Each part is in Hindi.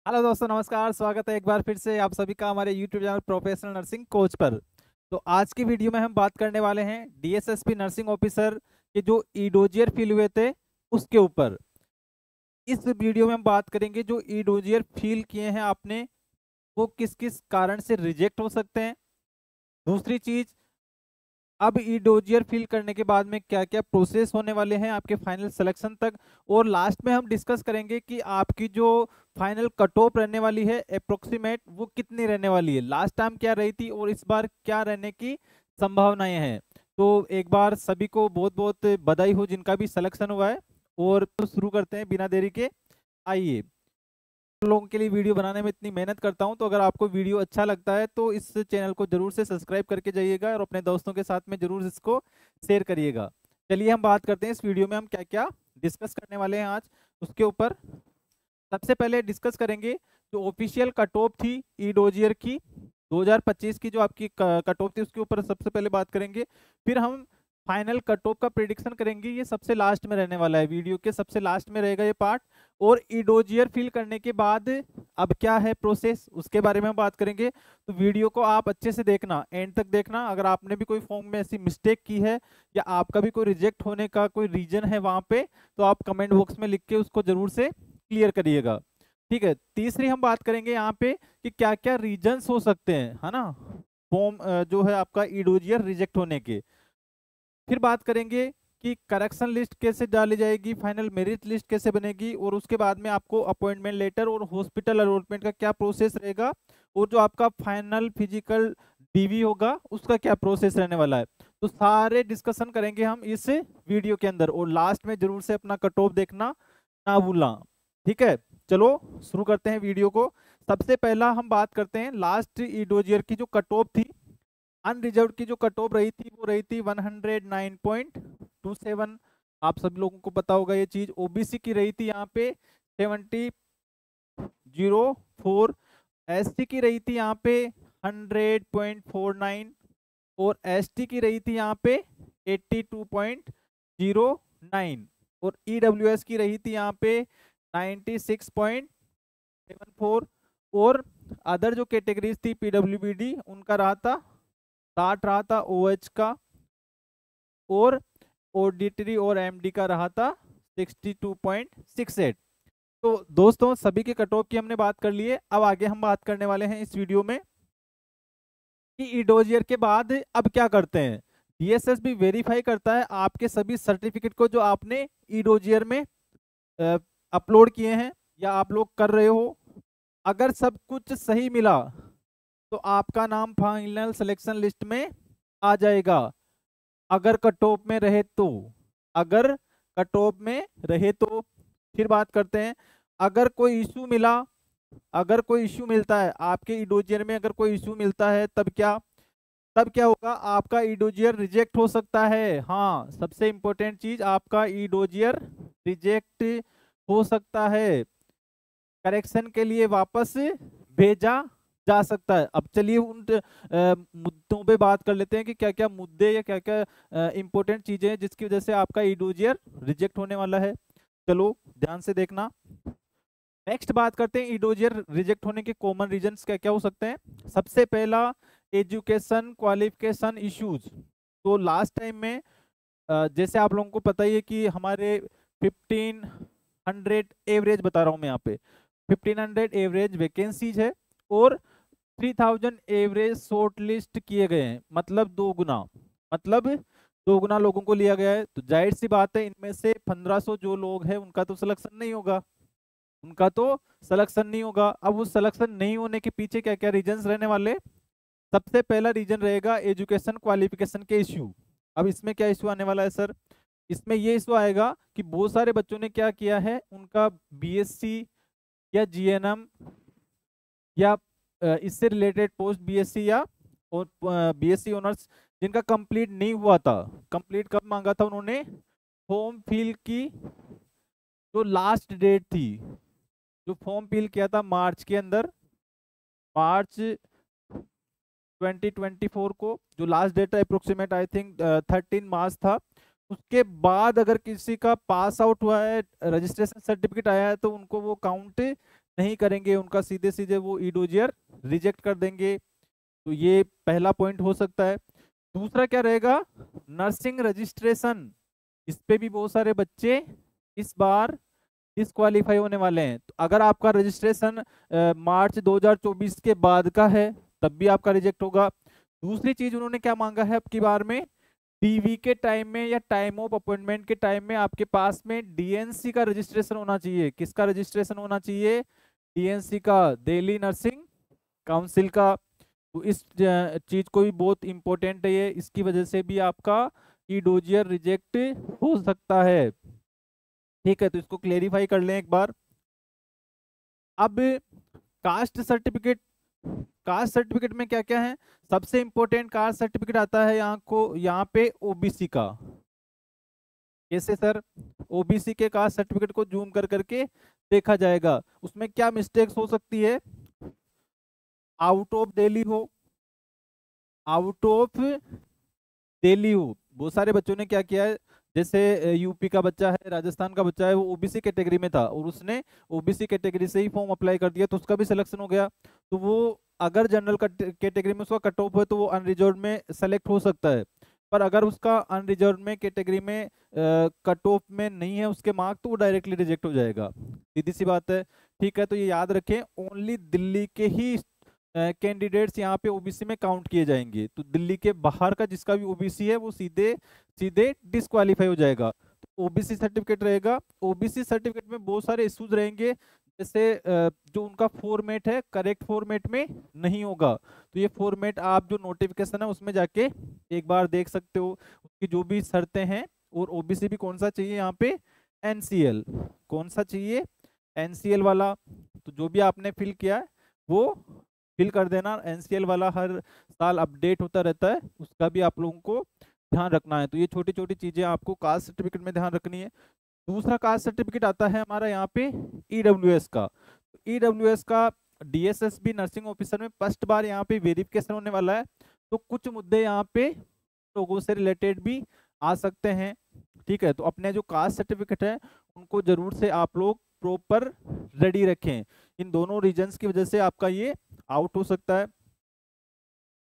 हेलो दोस्तों, नमस्कार। स्वागत है एक बार फिर से आप सभी का हमारे YouTube channel professional nursing coach पर। तो आज की वीडियो में हम बात करने वाले हैं डीएसएसपी नर्सिंग ऑफिसर के जो ईडोजियर फील हुए थे उसके ऊपर। इस वीडियो में हम बात करेंगे जो ईडोजियर फील किए हैं आपने, वो किस किस कारण से रिजेक्ट हो सकते हैं। दूसरी चीज, अब ई डोजियर फिल करने के बाद में क्या क्या प्रोसेस होने वाले हैं आपके फाइनल सिलेक्शन तक। और लास्ट में हम डिस्कस करेंगे कि आपकी जो फाइनल कट ऑफ रहने वाली है अप्रोक्सीमेट वो कितनी रहने वाली है, लास्ट टाइम क्या रही थी और इस बार क्या रहने की संभावनाएं हैं। तो एक बार सभी को बहुत बहुत बधाई हो जिनका भी सिलेक्शन हुआ है। और तो शुरू करते हैं बिना देरी के। आइए, लोगों के लिए वीडियो बनाने में इतनी मेहनत करता हूं, तो अगर आपको वीडियो अच्छा लगता है तो इस चैनल को जरूर से सब्सक्राइब करके जाइएगा और अपने दोस्तों के साथ में जरूर इसको शेयर करिएगा। चलिए हम बात करते हैं इस वीडियो में हम क्या क्या डिस्कस करने वाले हैं आज उसके ऊपर। सबसे पहले डिस्कस करेंगे जो ऑफिशियल कट ऑफ थी ई डोजियर की 2025 की, जो आपकी कट ऑफ थी उसके ऊपर सबसे पहले बात करेंगे। फिर हम फाइनल कट ऑफ का प्रिडिक्शन करेंगे, ये सबसे लास्ट में रहने वाला है, वीडियो के सबसे लास्ट में रहेगा ये पार्ट। और ईडोजियर फिल करने के बाद अब क्या है प्रोसेस उसके बारे में हम बात करेंगे। तो वीडियो को आप अच्छे से देखना, एंड तक देखना। अगर आपने भी कोई फॉर्म में ऐसी मिस्टेक की है या आपका भी कोई रिजेक्ट होने का कोई रीजन है वहां पे, तो आप कमेंट बॉक्स में लिख के उसको जरूर से क्लियर करिएगा। ठीक है, तीसरी हम बात करेंगे यहाँ पे कि क्या क्या रीजंस हो सकते हैं, है ना, फॉर्म जो है आपका ईडोजियर रिजेक्ट होने के। फिर बात करेंगे कि करेक्शन लिस्ट कैसे डाली जाएगी, फाइनल मेरिट लिस्ट कैसे बनेगी, और उसके बाद में आपको अपॉइंटमेंट लेटर और हॉस्पिटल अलॉटमेंट का क्या प्रोसेस रहेगा, और जो आपका फाइनल फिजिकल डीवी होगा उसका क्या प्रोसेस रहने वाला है। तो सारे डिस्कशन करेंगे हम इस वीडियो के अंदर, और लास्ट में जरूर से अपना कट ऑफ देखना ना भूलना। ठीक है, चलो शुरू करते हैं वीडियो को। सबसे पहला हम बात करते हैं लास्ट ईडोजियर की जो कट ऑफ थी। अनरिजर्व की जो कट ऑफ रही थी वो रही थी 109.27। आप सभी लोगों को पता होगा ये चीज। ओबीसी की रही थी यहाँ पे 70.04। एसटी की रही थी यहाँ पे 100.49। और एसटी की रही थी यहाँ पे 82.09। और ईडब्ल्यूएस की रही थी यहाँ पे 96.74। और अदर जो कैटेगरीज थी पीडब्ल्यूबीडी उनका रहा था 60 रहा था ओएच का। और ऑडिटरी और एमडी का रहा था 62.68। तो दोस्तों सभी के कट ऑफ की हमने बात कर ली है। अब आगे हम बात करने वाले हैं इस वीडियो में कि ईडोजियर के बाद अब क्या करते हैं। डीएसएस भी वेरीफाई करता है आपके सभी सर्टिफिकेट को जो आपने ईडोजियर में अपलोड किए हैं या आप लोग कर रहे हो। अगर सब कुछ सही मिला तो आपका नाम फाइनल सिलेक्शन लिस्ट में आ जाएगा। अगर कट ऑफ में रहे तो, अगर कट ऑफ में रहे तो। फिर बात करते हैं, अगर कोई इशू मिला, अगर कोई इशू मिलता है आपके ईडोजियर में, अगर कोई इशू मिलता है तब क्या होगा, आपका ईडोजियर रिजेक्ट हो सकता है। हाँ, सबसे इंपॉर्टेंट चीज, आपका ईडोजियर रिजेक्ट हो सकता है, करेक्शन के लिए वापस भेजा जा सकता है। अब चलिए उन मुद्दों पे बात कर लेते हैं कि क्या क्या मुद्दे या क्या क्या इंपॉर्टेंट चीजें हैं जिसकी वजह से आपका ईडोजियर रिजेक्ट होने वाला है। चलो ध्यान से देखना। नेक्स्ट बात करते हैं ईडोजियर रिजेक्ट होने के कॉमन रीजंस क्या क्या हो सकते हैं। सबसे पहला, एजुकेशन क्वालिफिकेशन इश्यूज। तो लास्ट टाइम में जैसे आप लोगों को पता ही है कि हमारे 1500 एवरेज बता रहा हूँ मैं यहाँ पे, 1500 एवरेज वैकेंसीज है और 3000 एवरेज शॉर्ट लिस्ट किए गए हैं, मतलब दो गुना, मतलब दो गुना लोगों को लिया गया है। तो जाहिर सी बात है इनमें से 1500 जो लोग हैं उनका तो सिलेक्शन नहीं होगा, उनका तो सिलेक्शन नहीं होगा। अब उस सिलेक्शन नहीं होने के पीछे क्या क्या रीजंस रहने वाले। सबसे पहला रीजन रहेगा एजुकेशन क्वालिफिकेशन के इश्यू। अब इसमें क्या इश्यू आने वाला है सर, इसमें ये इश्यू आएगा कि बहुत सारे बच्चों ने क्या किया है, उनका बीएससी या जीएनएम या इससे रिलेटेड पोस्ट बीएससी या बीएससी ऑनर्स जिनका कंप्लीट नहीं हुआ था। कंप्लीट कब मांगा था उन्होंने, फॉर्म फिल की जो लास्ट डेट थी, जो फॉर्म फिल किया था मार्च के अंदर, मार्च 2024 को जो last date approximate I think 13 March था। उसके बाद अगर किसी का पास आउट हुआ है, रजिस्ट्रेशन सर्टिफिकेट आया है, तो उनको वो काउंट नहीं करेंगे उनका सीधे सीधे वो ईडोजियर रिजेक्ट कर देंगे। तो ये पहला पॉइंट हो सकता है। दूसरा क्या रहेगा, नर्सिंग रजिस्ट्रेशन, इस पे भी बहुत सारे बच्चे इस बार डिस्क्वालीफाई होने वाले हैं। तो अगर आपका रजिस्ट्रेशन मार्च 2024 के बाद का है तब भी आपका रिजेक्ट होगा। दूसरी चीज उन्होंने क्या मांगा है अब की बार में, डीवी के टाइम में या टाइम ऑफ अपॉइंटमेंट के टाइम में आपके पास में डीएनसी का रजिस्ट्रेशन होना चाहिए। किसका रजिस्ट्रेशन होना चाहिए, डीएनसी का, दिल्ली नर्सिंग काउंसिल का। तो इस चीज को भी बहुत इंपॉर्टेंट है ये, इसकी वजह से भी आपका ई डोजियर रिजेक्ट हो सकता है। ठीक है, तो इसको क्लेरिफाई कर लें एक बार। अब कास्ट सर्टिफिकेट, कास्ट सर्टिफिकेट में क्या क्या है, सबसे इंपॉर्टेंट कास्ट सर्टिफिकेट आता है यहाँ पे ओबीसी का। कैसे सर, ओबीसी के कास्ट सर्टिफिकेट को जूम कर करके देखा जाएगा। उसमें क्या मिस्टेक्स हो सकती है, आउट ऑफ दिल्ली हो, आउट ऑफ दिल्ली हो। बहुत सारे बच्चों ने क्या किया है, जैसे यूपी का बच्चा है, राजस्थान का बच्चा है, वो ओबीसी कैटेगरी में था और उसने ओबीसी कैटेगरी से ही फॉर्म अप्लाई कर दिया तो उसका भी सिलेक्शन हो गया। तो वो अगर जनरल कैटेगरी में उसका कट ऑफ है तो वो अनरिजर्व में सेलेक्ट हो सकता है। पर अगर उसका अनरिजर्व में कैटेगरी में कट ऑफ में नहीं है उसके मार्क, तो वो डायरेक्टली रिजेक्ट हो जाएगा। सीधी सी बात है। ठीक है, तो ये याद रखें, ओनली दिल्ली के ही कैंडिडेट्स यहाँ पे ओबीसी में काउंट किए जाएंगे। तो दिल्ली के बाहर का जिसका भी ओबीसी है वो सीधे सीधे डिस्क्वालीफाई हो जाएगा। तो ओबीसी सर्टिफिकेट रहेगा। ओबीसी सर्टिफिकेट में बहुत सारे इश्यूज रहेंगे, जैसे जो उनका फॉर्मेट है करेक्ट फॉर्मेट में नहीं होगा। तो ये फॉर्मेट आप जो नोटिफिकेशन है उसमें जाके एक बार देख सकते हो, उसकी जो भी शर्तें हैं। और ओबीसी भी कौन सा चाहिए यहाँ पे, एनसीएल, कौन सा चाहिए, एनसीएल वाला। तो जो भी आपने फिल किया है वो फिल कर देना। एनसीएल वाला हर साल अपडेट होता रहता है, उसका भी आप लोगों को ध्यान रखना है। तो ये छोटी छोटी चीजें आपको कास्ट सर्टिफिकेट में ध्यान रखनी है। दूसरा कास्ट सर्टिफिकेट आता है हमारा यहाँ पे ईडब्ल्यूएस का। ईडब्ल्यूएस का डीएसएसबी नर्सिंग ऑफिसर में फर्स्ट बार यहाँ पे वेरिफिकेशन होने वाला है। तो कुछ मुद्दे यहाँ पे लोगों से रिलेटेड भी आ सकते हैं। ठीक है, तो अपने जो कास्ट सर्टिफिकेट है उनको जरूर से आप लोग प्रॉपर रेडी रखें। इन दोनों रीजंस की वजह से आपका ये आउट हो सकता है।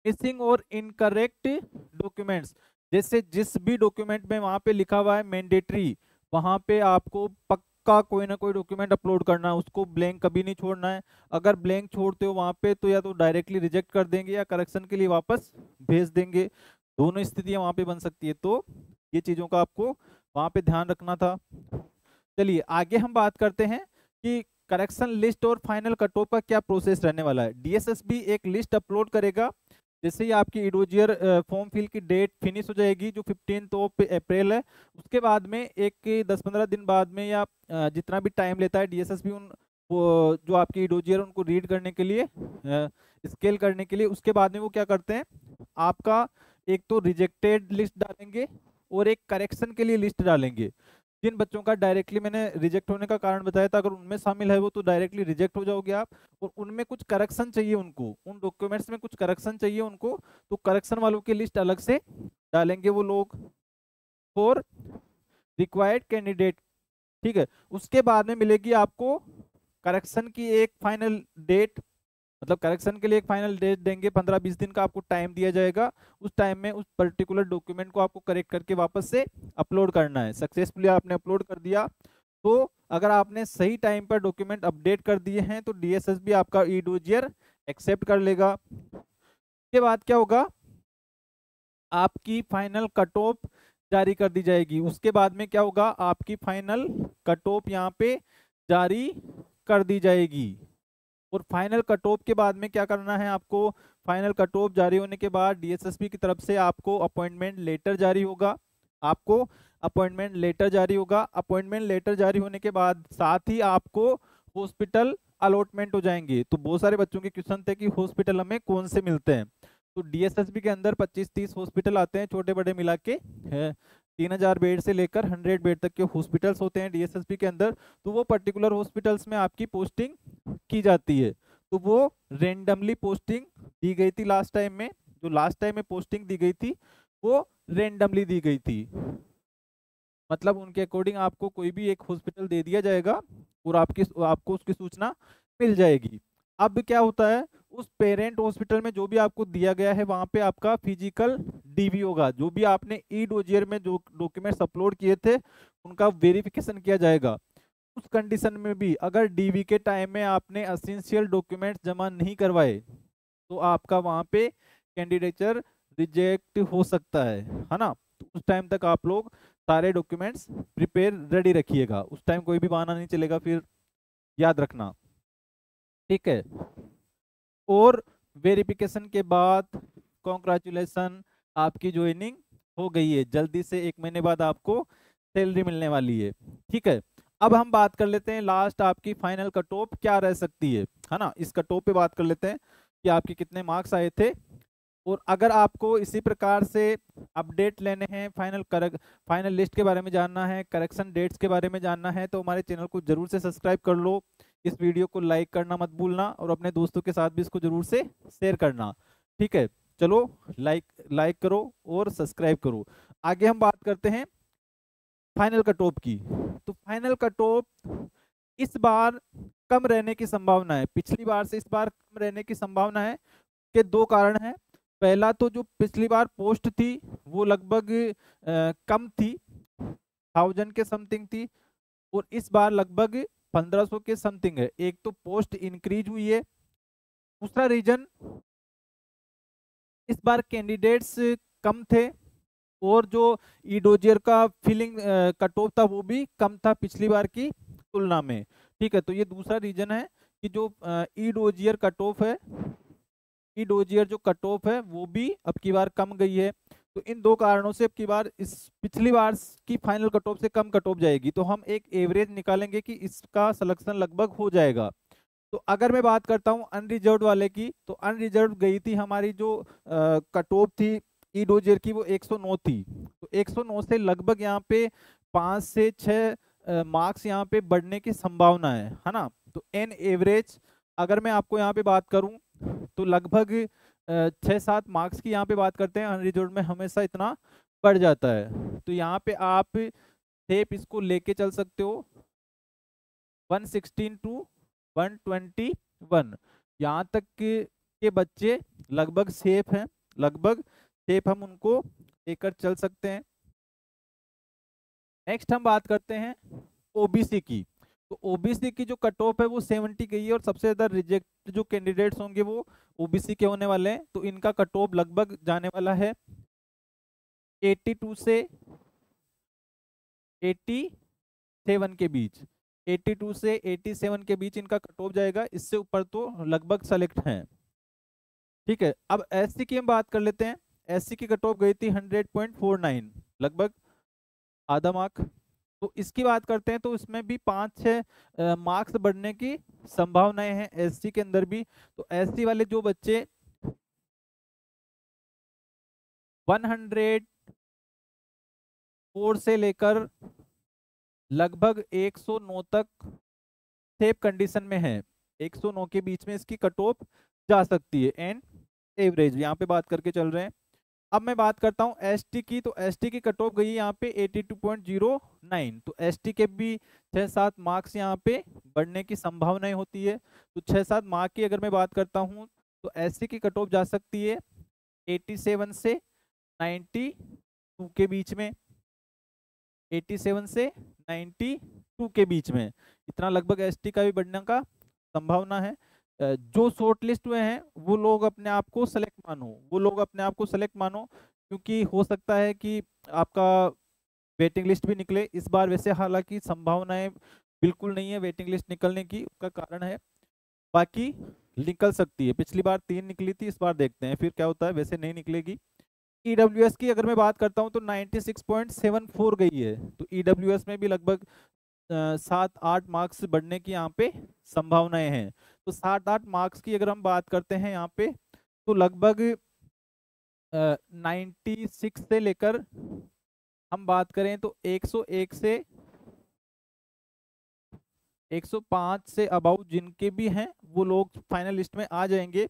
मिसिंग और इनकरेक्ट डॉक्यूमेंट्स, जैसे जिस भी डॉक्यूमेंट में वहां पे लिखा हुआ है मैंडेटरी, वहां पे आपको पक्का कोई ना कोई डॉक्यूमेंट अपलोड करना है, उसको ब्लैंक कभी नहीं छोड़ना है। अगर ब्लैंक छोड़ते हो वहां पे तो या तो डायरेक्टली रिजेक्ट कर देंगे या करेक्शन के लिए वापस भेज देंगे। दोनों स्थितियां वहां पे बन सकती है। तो ये चीजों का आपको वहां पे ध्यान रखना था। चलिए आगे हम बात करते हैं कि करेक्शन लिस्ट और फाइनल कट ऑफ का क्या प्रोसेस रहने वाला है। डीएसएसबी एक लिस्ट अपलोड करेगा, जैसे ही आपकी इडोजियर फॉर्म फिल की डेट फिनिश हो जाएगी जो 15 अप्रैल है, उसके बाद में एक 10-15 दिन बाद में या जितना भी टाइम लेता है डीएसएसबी उन वो जो आपकी इडोजियर उनको रीड करने के लिए, स्केल करने के लिए, उसके बाद में वो क्या करते हैं, आपका एक तो रिजेक्टेड लिस्ट डालेंगे और एक करेक्शन के लिए लिस्ट डालेंगे। जिन बच्चों का डायरेक्टली मैंने रिजेक्ट होने का कारण बताया था, अगर उनमें शामिल है वो तो डायरेक्टली रिजेक्ट हो जाओगे आप। और उनमें कुछ करेक्शन चाहिए उनको, उन डॉक्यूमेंट्स में कुछ करेक्शन चाहिए उनको, तो करेक्शन वालों की लिस्ट अलग से डालेंगे वो लोग फॉर रिक्वायर्ड कैंडिडेट। ठीक है, उसके बाद में मिलेगी आपको करेक्शन की एक फाइनल डेट, मतलब करेक्शन के लिए एक फाइनल डेट देंगे, 15-20 दिन का आपको टाइम दिया जाएगा। उस टाइम में उस पर्टिकुलर डॉक्यूमेंट को आपको करेक्ट करके वापस से अपलोड करना है। सक्सेसफुली आपने अपलोड कर दिया तो अगर आपने सही टाइम पर डॉक्यूमेंट अपडेट कर दिए हैं तो डीएसएसबी आपका ई डोजियर एक्सेप्ट कर लेगा। उसके बाद क्या होगा, आपकी फाइनल कट ऑफ जारी कर दी जाएगी। उसके बाद में क्या होगा, आपकी फाइनल कट ऑफ यहाँ पे जारी कर दी जाएगी। और फाइनल कट ऑफ के बाद में क्या करना है आपको, फाइनल कट ऑफ जारी होने के बाद डीएसएसपी की तरफ से आपको अपॉइंटमेंट लेटर जारी होगा। आपको अपॉइंटमेंट लेटर जारी होगा। अपॉइंटमेंट लेटर जारी होने के बाद साथ ही आपको हॉस्पिटल अलॉटमेंट हो जाएंगे। तो बहुत सारे बच्चों के क्वेश्चन थे कि हॉस्पिटल हमें कौन से मिलते हैं। तो डीएसएसबी के अंदर 25-30 हॉस्पिटल आते हैं, छोटे बड़े मिला के है। 3000 बेड से लेकर 100 बेड तक के हॉस्पिटल्स होते हैं डीएसएसबी के अंदर। तो वो पर्टिकुलर हॉस्पिटल्स में आपकी पोस्टिंग की जाती है। तो वो रेंडमली पोस्टिंग दी गई थी लास्ट टाइम में, जो लास्ट टाइम में पोस्टिंग दी गई थी वो रेंडमली दी गई थी। मतलब उनके अकॉर्डिंग आपको कोई भी एक हॉस्पिटल दे दिया जाएगा और आपको उसकी सूचना मिल जाएगी। अब क्या होता है, उस पेरेंट हॉस्पिटल में जो भी आपको दिया गया है वहां पे आपका फिजिकल डीवी होगा। जो भी आपने ई डोजियर में जो डॉक्यूमेंट्स अपलोड किए थे उनका वेरिफिकेशन किया जाएगा। उस कंडीशन में भी अगर डीवी के टाइम में आपने एसेंशियल डॉक्यूमेंट्स जमा नहीं करवाए तो आपका वहां पे कैंडिडेचर रिजेक्ट हो सकता है ना। तो उस टाइम तक आप लोग सारे डॉक्यूमेंट्स प्रिपेयर रेडी रखिएगा, उस टाइम कोई भी बहाना नहीं चलेगा फिर, याद रखना, ठीक है। और वेरिफिकेशन के बाद कॉन्ग्रेचुलेसन, आपकी ज्वाइनिंग हो गई है, जल्दी से 1 महीने बाद आपको सैलरी मिलने वाली है, ठीक है। अब हम बात कर लेते हैं लास्ट आपकी फाइनल कट ऑफ क्या रह सकती है ना। इस कट ऑफ पे बात कर लेते हैं कि आपके कितने मार्क्स आए थे। और अगर आपको इसी प्रकार से अपडेट लेने हैं, फाइनल लिस्ट के बारे में जानना है, करेक्शन डेट्स के बारे में जानना है, तो हमारे चैनल को जरूर से सब्सक्राइब कर लो। इस वीडियो को लाइक करना मत भूलना और अपने दोस्तों के साथ भी इसको जरूर से शेयर करना, ठीक है। चलो लाइक करो और सब्सक्राइब करो। आगे हम बात करते हैं फाइनल कट ऑफ की। तो फाइनल कट ऑफ इस बार कम रहने की संभावना है, पिछली बार से इस बार कम रहने की संभावना है के 2 कारण हैं। पहला तो जो पिछली बार पोस्ट थी वो लगभग कम थी, 1000 के समथिंग थी, और इस बार लगभग 1500 के समथिंग है। एक तो पोस्ट इंक्रीज हुई है, दूसरा रीजन इस बार कैंडिडेट्स कम थे और जो ईडोजियर का फिलिंग कट ऑफ था वो भी कम था पिछली बार की तुलना में, ठीक है। तो ये दूसरा रीजन है कि जो ईडोजियर कट ऑफ है, ई डोजियर जो कट ऑफ है वो भी अब की बार कम गई है। तो इन 2 कारणों से अब की बार इस पिछली बार की फाइनल कट ऑफ से कम कट ऑफ जाएगी। तो हम एक एवरेज निकालेंगे कि इसका सिलेक्शन लगभग हो जाएगा। तो अगर मैं बात करता हूं अनरिजर्व वाले की, तो अनरिजर्व गई थी हमारी जो कट ऑफ थी ई डोजियर की, वो 109 थी। तो 109 से लगभग यहाँ पे 5 से 6 मार्क्स यहाँ पे बढ़ने की संभावना है ना। तो एन एवरेज अगर मैं आपको यहाँ पे बात करूं तो लगभग 6-7 मार्क्स की यहाँ पे बात करते हैं, अनरिजर्व में हमेशा इतना बढ़ जाता है। तो यहाँ पे आप सेप इसको लेके चल सकते हो 116 टू 121, यहाँ तक के बच्चे लगभग सेफ हैं, लगभग सेफ हम उनको लेकर चल सकते हैं। नेक्स्ट हम बात करते हैं ओबीसी की। तो ओबीसी की जो कट ऑफ है वो 70 गई है और सबसे ज्यादा रिजेक्ट जो कैंडिडेट्स होंगे वो ओबीसी के होने वाले हैं। तो इनका कट ऑफ लगभग जाने वाला है 82 से 87 के बीच, 82 से 87 के बीच इनका कट ऑफ जाएगा। इससे ऊपर तो लगभग सेलेक्ट हैं, ठीक है। अब एससी की हम बात कर लेते हैं। एससी की कट ऑफ गई थी 100.49, लगभग आधा मार्क। तो इसकी बात करते हैं तो इसमें भी 5-6 मार्क्स बढ़ने की संभावनाएं हैं एससी के अंदर भी। तो एससी वाले जो बच्चे 104 से लेकर लगभग 109 तक सेफ कंडीशन में है, 109 के बीच में इसकी कट ऑफ जा सकती है एंड एवरेज यहाँ पे बात करके चल रहे हैं। अब मैं बात करता हूँ एसटी की। तो एसटी की कट ऑफ गई है यहाँ पे 82.09। तो एसटी के भी 6-7 मार्क्स यहाँ पे बढ़ने की संभावनाएं होती है। तो 6-7 मार्क की अगर मैं बात करता हूँ तो एसटी की कट ऑफ जा सकती है 87 से 92 के बीच में, 87 से 92 के बीच में, इतना लगभग एसटी का भी बढ़ने का संभावना है। जो शॉर्ट लिस्ट हुए हैं वो लोग अपने आप को सेलेक्ट मानो, वो लोग अपने आप को सेलेक्ट मानो, क्योंकि हो सकता है कि आपका वेटिंग लिस्ट भी निकले इस बार। वैसे हालांकि संभावनाएं बिल्कुल नहीं है वेटिंग लिस्ट निकलने की, उसका कारण है बाकी निकल सकती है। पिछली बार 3 निकली थी, इस बार देखते हैं फिर क्या होता है, वैसे नहीं निकलेगी। ईडब्ल्यूएस की अगर मैं बात करता हूं तो 96.74 गई है। तो ईडब्ल्यूएस में भी लगभग 7-8 मार्क्स बढ़ने की यहाँ पे संभावनाएं हैं। तो 7-8 मार्क्स की अगर हम बात करते हैं यहाँ पे तो लगभग 96 से लेकर हम बात करें तो 101 से 105 से अबाउट जिनके भी हैं वो लोग फाइनल लिस्ट में आ जाएंगे।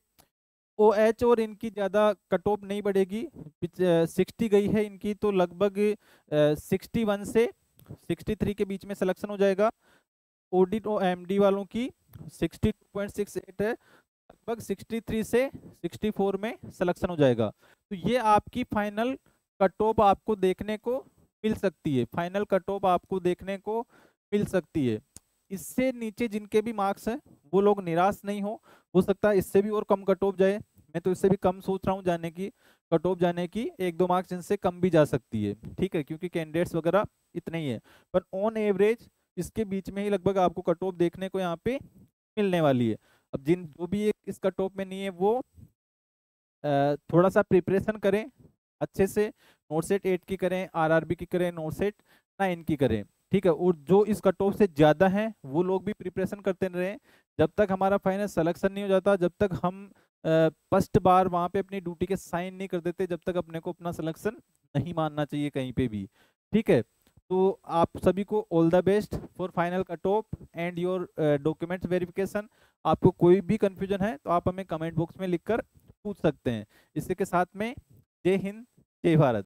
OH और इनकी ज़्यादा कट ऑफ नहीं बढ़ेगी, 60 गई है इनकी, तो लगभग 61 से 63 के बीच में सिलेक्शन हो जाएगा। ऑडिट और एमडी वालों की 62.68 है, लगभग 63 से 64 में सिलेक्शन हो जाएगा। तो ये आपकी फाइनल कट ऑफ आपको देखने को मिल सकती है, फाइनल कट ऑफ आपको देखने को मिल सकती है। इससे नीचे जिनके भी मार्क्स हैं वो लोग निराश नहीं हो सकता है इससे भी और कम कट ऑफ जाए। मैं तो इससे भी कम सोच रहा हूँ जाने की, कट ऑफ जाने की, 1-2 मार्क्स इनसे कम भी जा सकती है, ठीक है, क्योंकि कैंडिडेट्स वगैरह इतने ही है। पर ऑन एवरेज इसके बीच में ही लगभग आपको कट ऑफ देखने को यहाँ पे मिलने वाली है। अब जो भी इस कट ऑफ में नहीं है वो थोड़ा सा प्रिपरेशन करें अच्छे से, नोट सेट 8 की करें, आरआरबी की करें, नोट सेट 9 की करें, ठीक है। और जो इस कट ऑफ से ज़्यादा हैं वो लोग भी प्रिपरेशन करते रहें। जब तक हमारा फाइनल सिलेक्शन नहीं हो जाता, जब तक हम फर्स्ट बार वहाँ पे अपनी ड्यूटी के साइन नहीं कर देते, जब तक अपने को अपना सिलेक्शन नहीं मानना चाहिए कहीं पे भी, ठीक है। तो आप सभी को all the best for final cut off and your documents verification. आपको कोई भी कंफ्यूजन है तो आप हमें कमेंट बॉक्स में लिखकर पूछ सकते हैं। इसी के साथ में जय हिंद, जय भारत।